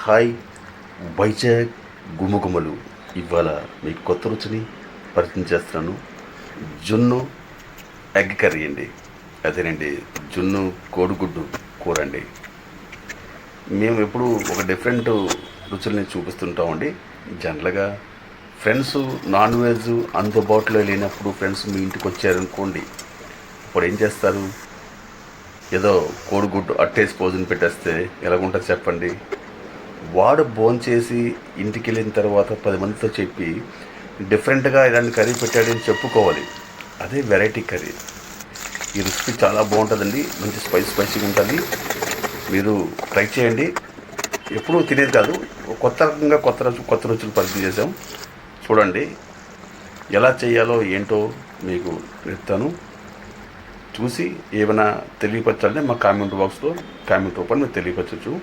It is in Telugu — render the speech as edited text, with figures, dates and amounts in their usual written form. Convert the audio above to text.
హాయ్ వైజాగ్ గుమగుమలు. ఇవాళ మీకు కొత్త రుచిని పరిచయం చేస్తున్నాను. జున్ను ఎగ్ కర్రీ అండి. అదేనండి, జున్ను కోడిగుడ్డు కూర అండి. మేము ఎప్పుడు ఒక డిఫరెంట్ రుచుల్ని చూపిస్తుంటామండి. జనరల్గా ఫ్రెండ్స్ నాన్ వెజ్ అందుబాటులో లేనప్పుడు ఫ్రెండ్స్ మీ ఇంటికి వచ్చారనుకోండి, ఇప్పుడు ఏం చేస్తారు? ఏదో కోడిగుడ్డు అట్టేసి భోజనం పెట్టేస్తే ఎలాగుంటుంది చెప్పండి? వాడు భోంచేసి ఇంటికి వెళ్ళిన తర్వాత 10 మందితో చెప్పి డిఫరెంట్గా ఇలాంటి కర్రీ పెట్టాడని చెప్పుకోవాలి. అదే వెరైటీ కర్రీ. ఈ రెసిపీ చాలా బాగుంటుందండి. మంచి స్పైసీగా ఉంటుంది. మీరు ట్రై చేయండి. ఎప్పుడూ తినేది కాదు, కొత్త రకంగా కొత్త రుచులు పరిచయం చేసాం. చూడండి ఎలా చేయాలో ఏంటో మీకు చెప్తాను. చూసి ఏమైనా తెలియపరచాలంటే మా కామెంట్ బాక్స్లో కామెంట్ రూపంలో మీరు తెలియపరచచ్చు.